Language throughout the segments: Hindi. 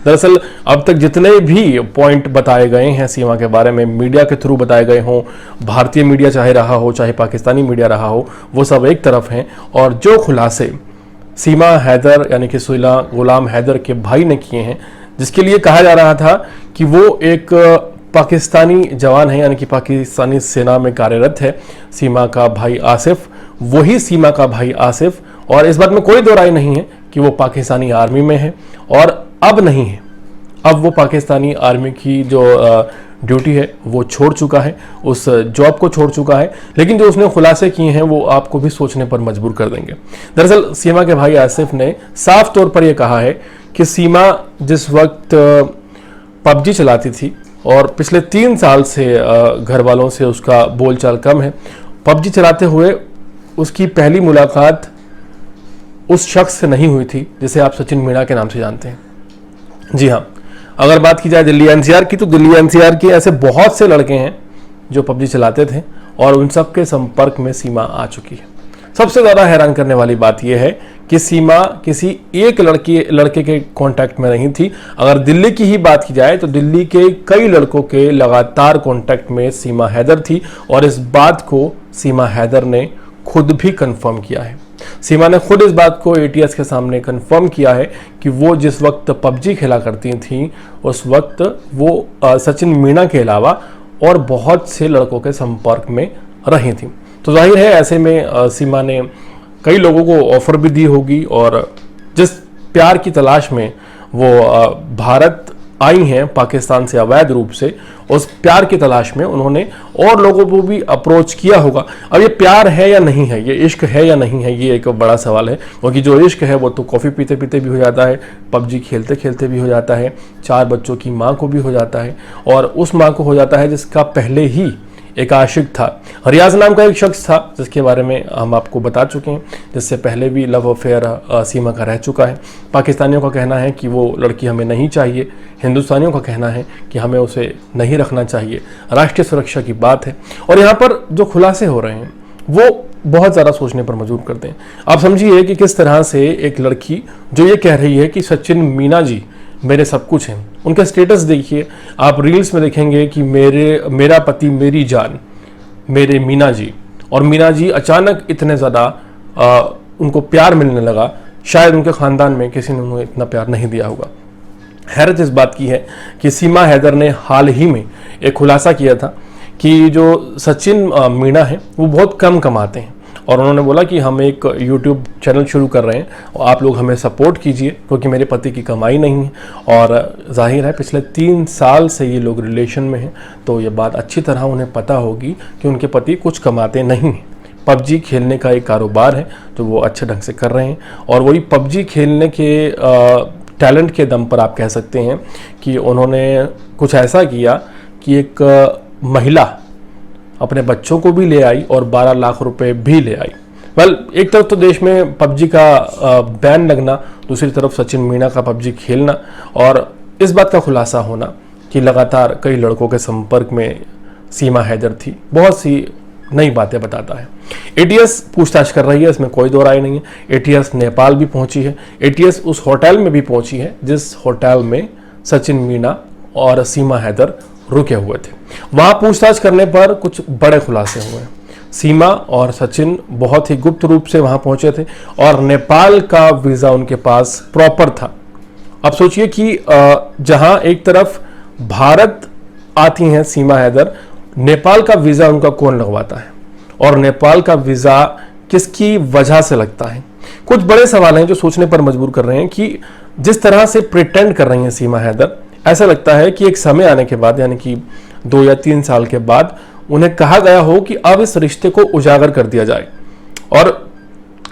दरअसल अब तक जितने भी पॉइंट बताए गए हैं सीमा के बारे में, मीडिया के थ्रू बताए गए हों, भारतीय मीडिया चाहे रहा हो चाहे पाकिस्तानी मीडिया रहा हो, वो सब एक तरफ हैं। और जो खुलासे सीमा हैदर यानी कि सुइला गुलाम हैदर के भाई ने किए हैं, जिसके लिए कहा जा रहा था कि वो एक पाकिस्तानी जवान है यानी कि पाकिस्तानी सेना में कार्यरत है, सीमा का भाई आसिफ, वही सीमा का भाई आसिफ, और इस बात में कोई दो राय नहीं है कि वो पाकिस्तानी आर्मी में है और अब नहीं है। अब वो पाकिस्तानी आर्मी की जो ड्यूटी है वो छोड़ चुका है, उस जॉब को छोड़ चुका है। लेकिन जो उसने खुलासे किए हैं वो आपको भी सोचने पर मजबूर कर देंगे। दरअसल सीमा के भाई आसिफ ने साफ तौर पर यह कहा है कि सीमा जिस वक्त पबजी चलाती थी और पिछले 3 साल से घर वालों से उसका बोलचाल कम है, पबजी चलाते हुए उसकी पहली मुलाकात उस शख्स से नहीं हुई थी जिसे आप सचिन मीणा के नाम से जानते हैं। जी हाँ, अगर बात की जाए दिल्ली एनसीआर की, तो दिल्ली एनसीआर के ऐसे बहुत से लड़के हैं जो पबजी चलाते थे और उन सब के संपर्क में सीमा आ चुकी है। सबसे ज़्यादा हैरान करने वाली बात यह है कि सीमा किसी एक लड़के के कांटेक्ट में नहीं थी। अगर दिल्ली की ही बात की जाए तो दिल्ली के कई लड़कों के लगातार कांटेक्ट में सीमा हैदर थी और इस बात को सीमा हैदर ने खुद भी कंफर्म किया है। सीमा ने खुद इस बात को एटीएस के सामने कंफर्म किया है कि वो जिस वक्त पबजी खेला करती थी उस वक्त वो सचिन मीणा के अलावा और बहुत से लड़कों के संपर्क में रही थी। तो जाहिर है ऐसे में सीमा ने कई लोगों को ऑफर भी दी होगी और जिस प्यार की तलाश में वो भारत आई हैं पाकिस्तान से अवैध रूप से, उस प्यार की तलाश में उन्होंने और लोगों को भी अप्रोच किया होगा। अब ये प्यार है या नहीं है, ये इश्क है या नहीं है, ये एक बड़ा सवाल है। क्योंकि जो इश्क है वो तो कॉफ़ी पीते पीते भी हो जाता है, पबजी खेलते खेलते भी हो जाता है, 4 बच्चों की माँ को भी हो जाता है और उस माँ को हो जाता है जिसका पहले ही एक आशिक था। रियाज नाम का एक शख्स था जिसके बारे में हम आपको बता चुके हैं, जिससे पहले भी लव अफेयर सीमा का रह चुका है। पाकिस्तानियों का कहना है कि वो लड़की हमें नहीं चाहिए, हिंदुस्तानियों का कहना है कि हमें उसे नहीं रखना चाहिए, राष्ट्रीय सुरक्षा की बात है। और यहाँ पर जो खुलासे हो रहे हैं वो बहुत ज़्यादा सोचने पर मजबूर करते हैं। आप समझिए कि किस तरह से एक लड़की जो ये कह रही है कि सचिन मीणा जी मेरे सब कुछ हैं, उनका स्टेटस देखिए, आप रील्स में देखेंगे कि मेरा पति मेरी जान, मेरे मीणा जी। और मीणा जी अचानक इतने ज़्यादा उनको प्यार मिलने लगा, शायद उनके ख़ानदान में किसी ने उन्हें इतना प्यार नहीं दिया होगा। हैरत इस बात की है कि सीमा हैदर ने हाल ही में एक खुलासा किया था कि जो सचिन मीणा है वो बहुत कम कमाते हैं और उन्होंने बोला कि हम एक YouTube चैनल शुरू कर रहे हैं और आप लोग हमें सपोर्ट कीजिए क्योंकि मेरे पति की कमाई नहीं है। और जाहिर है पिछले 3 साल से ये लोग रिलेशन में हैं, तो ये बात अच्छी तरह उन्हें पता होगी कि उनके पति कुछ कमाते नहीं हैं। पबजी खेलने का एक कारोबार है जो वो अच्छे ढंग से कर रहे हैं और वही पबजी खेलने के टैलेंट के दम पर आप कह सकते हैं कि उन्होंने कुछ ऐसा किया कि एक महिला अपने बच्चों को भी ले आई और 12 लाख रुपए भी ले आई। एक तरफ तो देश में पबजी का बैन लगना, दूसरी तरफ सचिन मीणा का पबजी खेलना और इस बात का खुलासा होना कि लगातार कई लड़कों के संपर्क में सीमा हैदर थी, बहुत सी नई बातें बताता है। एटीएस पूछताछ कर रही है, इसमें कोई दो राय नहीं है। एटीएस नेपाल भी पहुंची है, एटीएस उस होटल में भी पहुंची है जिस होटल में सचिन मीणा और सीमा हैदर रुके हुए थे। वहां पूछताछ करने पर कुछ बड़े खुलासे हुए। सीमा और सचिन बहुत ही गुप्त रूप से वहां पहुंचे थे और नेपाल का वीजा उनके पास प्रॉपर था। अब सोचिए कि जहां एक तरफ भारत आती हैं सीमा हैदर, नेपाल का वीजा उनका कौन लगवाता है और नेपाल का वीजा किसकी वजह से लगता है। कुछ बड़े सवाल हैं जो सोचने पर मजबूर कर रहे हैं कि जिस तरह से प्रिटेंड कर रही हैं सीमा हैदर, ऐसा लगता है कि एक समय आने के बाद यानी कि 2 या 3 साल के बाद उन्हें कहा गया हो कि अब इस रिश्ते को उजागर कर दिया जाए। और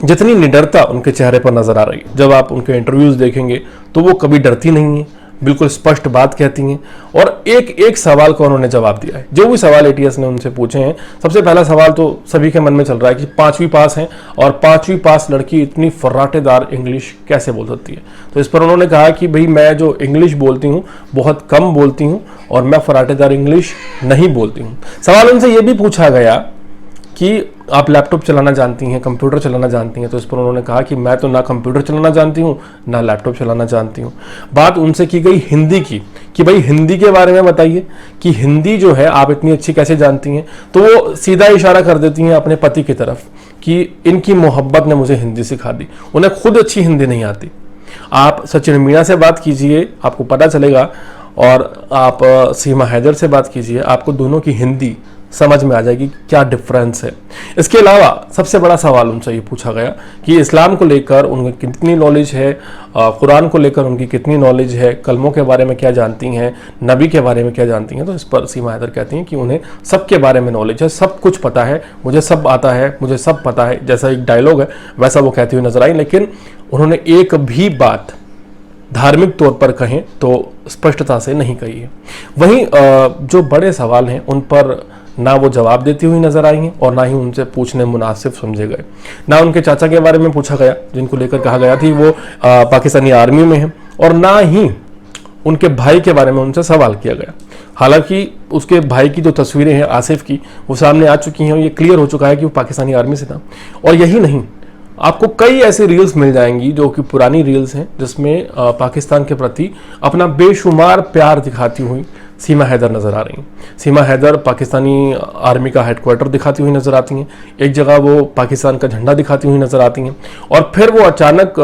जितनी निडरता उनके चेहरे पर नजर आ रही है, जब आप उनके इंटरव्यूज देखेंगे तो वो कभी डरती नहीं है, बिल्कुल स्पष्ट बात कहती हैं और एक एक सवाल का उन्होंने जवाब दिया है। जो भी सवाल एटीएस ने उनसे पूछे हैं, सबसे पहला सवाल तो सभी के मन में चल रहा है कि 5वीं पास हैं और 5वीं पास लड़की इतनी फर्राटेदार इंग्लिश कैसे बोल सकती है। तो इस पर उन्होंने कहा कि भाई मैं जो इंग्लिश बोलती हूँ बहुत कम बोलती हूँ और मैं फर्राटेदार इंग्लिश नहीं बोलती हूँ। सवाल उनसे ये भी पूछा गया कि आप लैपटॉप चलाना जानती हैं, कंप्यूटर चलाना जानती हैं, तो इस पर उन्होंने कहा कि मैं तो ना कंप्यूटर चलाना जानती हूँ ना लैपटॉप चलाना जानती हूँ। बात उनसे की गई हिंदी की कि भाई हिंदी के बारे में बताइए कि हिंदी जो है आप इतनी अच्छी कैसे जानती हैं, तो वो सीधा इशारा कर देती हैं अपने पति की तरफ कि इनकी मोहब्बत ने मुझे हिंदी सिखा दी, उन्हें खुद अच्छी हिंदी नहीं आती। आप सचिन मीणा से बात कीजिए, आपको पता चलेगा, और आप सीमा हैदर से बात कीजिए, आपको दोनों की हिंदी समझ में आ जाएगी क्या डिफरेंस है। इसके अलावा सबसे बड़ा सवाल उनसे ये पूछा गया कि इस्लाम को लेकर उनकी कितनी नॉलेज है, कुरान को लेकर उनकी कितनी नॉलेज है, कलमों के बारे में क्या जानती हैं, नबी के बारे में क्या जानती हैं। तो इस पर सीमा हैदर कहती हैं कि उन्हें सबके बारे में नॉलेज है, सब कुछ पता है, मुझे सब आता है, मुझे सब पता है, जैसा एक डायलॉग है वैसा वो कहती हुई नजर आई। लेकिन उन्होंने एक भी बात धार्मिक तौर पर कहें तो स्पष्टता से नहीं कही है। वहीं जो बड़े सवाल हैं उन पर ना वो जवाब देती हुई नजर आई हैं और ना ही उनसे पूछने मुनासिब समझे गए। ना उनके चाचा के बारे में पूछा गया जिनको लेकर कहा गया थी वो पाकिस्तानी आर्मी में हैं, और ना ही उनके भाई के बारे में उनसे सवाल किया गया। हालांकि उसके भाई की जो तस्वीरें हैं आसिफ की वो सामने आ चुकी हैं और ये क्लियर हो चुका है कि वो पाकिस्तानी आर्मी से था। और यही नहीं, आपको कई ऐसी रील्स मिल जाएंगी जो कि पुरानी रील्स हैं जिसमें पाकिस्तान के प्रति अपना बेशुमार प्यार दिखाती हुई सीमा हैदर नजर आ रही हैं। सीमा हैदर पाकिस्तानी आर्मी का हेडक्वार्टर दिखाती हुई नजर आती हैं, एक जगह वो पाकिस्तान का झंडा दिखाती हुई नजर आती हैं, और फिर वो अचानक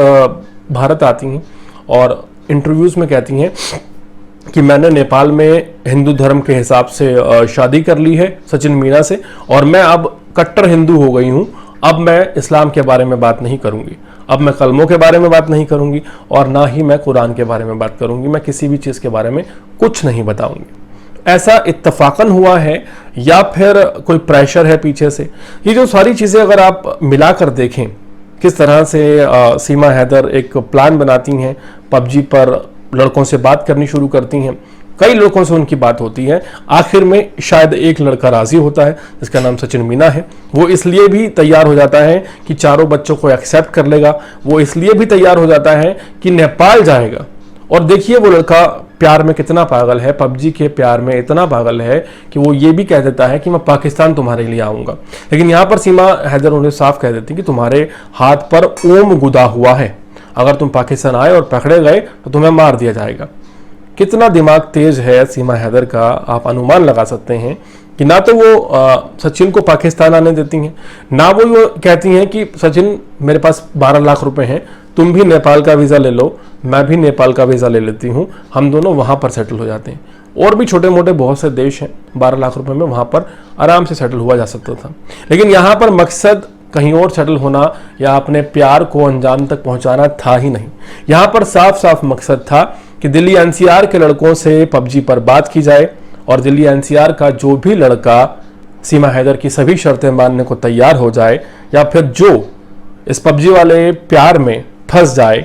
भारत आती हैं और इंटरव्यूज में कहती हैं कि मैंने नेपाल में हिंदू धर्म के हिसाब से शादी कर ली है सचिन मीणा से, और मैं अब कट्टर हिंदू हो गई हूँ, अब मैं इस्लाम के बारे में बात नहीं करूंगी, अब मैं कलमों के बारे में बात नहीं करूंगी, और ना ही मैं कुरान के बारे में बात करूंगी, मैं किसी भी चीज़ के बारे में कुछ नहीं बताऊंगी। ऐसा इत्तफाकन हुआ है या फिर कोई प्रेशर है पीछे से? ये जो सारी चीज़ें अगर आप मिलाकर देखें किस तरह से सीमा हैदर एक प्लान बनाती हैं, पबजी पर लड़कों से बात करनी शुरू करती हैं, कई लड़कों से उनकी बात होती है, आखिर में शायद एक लड़का राजी होता है जिसका नाम सचिन मीणा है। वो इसलिए भी तैयार हो जाता है कि चारों बच्चों को एक्सेप्ट कर लेगा, वो इसलिए भी तैयार हो जाता है कि नेपाल जाएगा। और देखिए वो लड़का प्यार में कितना पागल है, पबजी के प्यार में इतना पागल है कि वो ये भी कह देता है कि मैं पाकिस्तान तुम्हारे लिए आऊँगा। लेकिन यहाँ पर सीमा हैदर उन्हें साफ कह देती कि तुम्हारे हाथ पर ओम गुदा हुआ है, अगर तुम पाकिस्तान आए और पकड़े गए तो तुम्हें मार दिया जाएगा। कितना दिमाग तेज है सीमा हैदर का, आप अनुमान लगा सकते हैं कि ना तो वो सचिन को पाकिस्तान आने देती हैं, ना वो कहती हैं कि सचिन मेरे पास 12 लाख रुपए हैं, तुम भी नेपाल का वीज़ा ले लो, मैं भी नेपाल का वीज़ा ले लेती हूँ, हम दोनों वहाँ पर सेटल हो जाते हैं। और भी छोटे मोटे बहुत से देश हैं, 12 लाख रुपए में वहाँ पर आराम से सेटल हुआ जा सकता था। लेकिन यहाँ पर मकसद कहीं और सेटल होना या अपने प्यार को अंजाम तक पहुँचाना था ही नहीं। यहाँ पर साफ साफ मकसद था कि दिल्ली एनसीआर के लड़कों से पबजी पर बात की जाए, और दिल्ली एनसीआर का जो भी लड़का सीमा हैदर की सभी शर्तें मानने को तैयार हो जाए या फिर जो इस पबजी वाले प्यार में फंस जाए,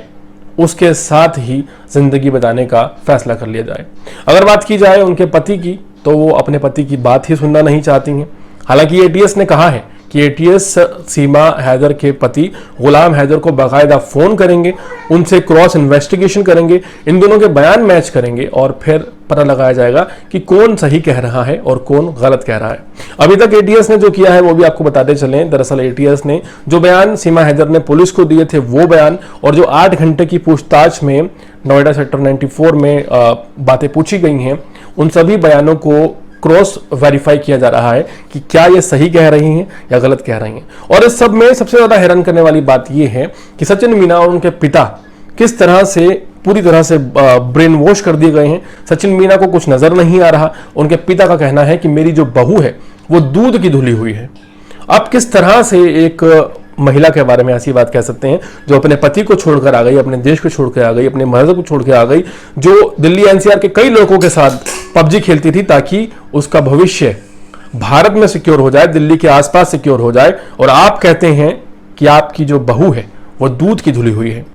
उसके साथ ही जिंदगी बताने का फैसला कर लिया जाए। अगर बात की जाए उनके पति की, तो वो अपने पति की बात ही सुनना नहीं चाहती हैं। हालांकि एटीएस ने कहा है कि एटीएस सीमा हैदर के पति गुलाम हैदर को बाकायदा फ़ोन करेंगे, उनसे क्रॉस इन्वेस्टिगेशन करेंगे, इन दोनों के बयान मैच करेंगे और फिर पता लगाया जाएगा कि कौन सही कह रहा है और कौन गलत कह रहा है। अभी तक एटीएस ने जो किया है वो भी आपको बताते चलें। दरअसल एटीएस ने जो बयान सीमा हैदर ने पुलिस को दिए थे वो बयान, और जो 8 घंटे की पूछताछ में नोएडा सेक्टर 94 में बातें पूछी गई हैं, उन सभी बयानों को क्रॉस वेरीफाई किया जा रहा है कि क्या ये सही कह रही हैं या गलत कह रही हैं। और इस सब में सबसे ज्यादा हैरान करने वाली बात यह है कि सचिन मीणा और उनके पिता किस तरह से पूरी तरह से ब्रेन वॉश कर दिए गए हैं। सचिन मीणा को कुछ नजर नहीं आ रहा, उनके पिता का कहना है कि मेरी जो बहू है वो दूध की धुली हुई है। अब किस तरह से एक महिला के बारे में ऐसी बात कह सकते हैं जो अपने पति को छोड़कर आ गई, अपने देश को छोड़कर आ गई, अपने मजहब को छोड़कर आ गई, जो दिल्ली एनसीआर के कई लोगों के साथ पबजी खेलती थी ताकि उसका भविष्य भारत में सिक्योर हो जाए, दिल्ली के आसपास सिक्योर हो जाए, और आप कहते हैं कि आपकी जो बहू है वो दूध की धुली हुई है।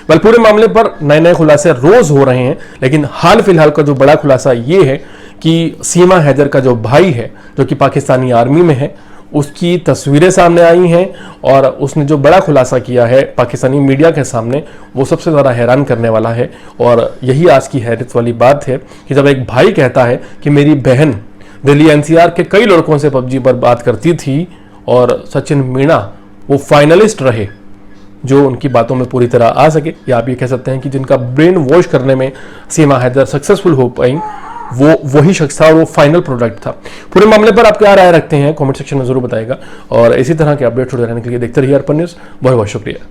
वेल, पूरे मामले पर नए नए खुलासे रोज हो रहे हैं, लेकिन हाल फिलहाल का जो बड़ा खुलासा ये है कि सीमा हैदर का जो भाई है जो कि पाकिस्तानी आर्मी में है, उसकी तस्वीरें सामने आई हैं, और उसने जो बड़ा खुलासा किया है पाकिस्तानी मीडिया के सामने वो सबसे ज़्यादा हैरान करने वाला है। और यही आज की हैरत वाली बात है कि जब एक भाई कहता है कि मेरी बहन दिल्ली एनसीआर के कई लड़कों से पबजी पर बात करती थी और सचिन मीणा वो फाइनलिस्ट रहे जो उनकी बातों में पूरी तरह आ सके, या आप ये कह सकते हैं कि जिनका ब्रेन वॉश करने में सीमा हैदर सक्सेसफुल हो पाई, वो वही शख्स था और वो फाइनल प्रोडक्ट था। पूरे मामले पर आप क्या राय रखते हैं कमेंट सेक्शन में जरूर बताएगा, और इसी तरह के अपडेट्स रहने के लिए देखते रहिए अर्पण न्यूज़। बहुत बहुत शुक्रिया।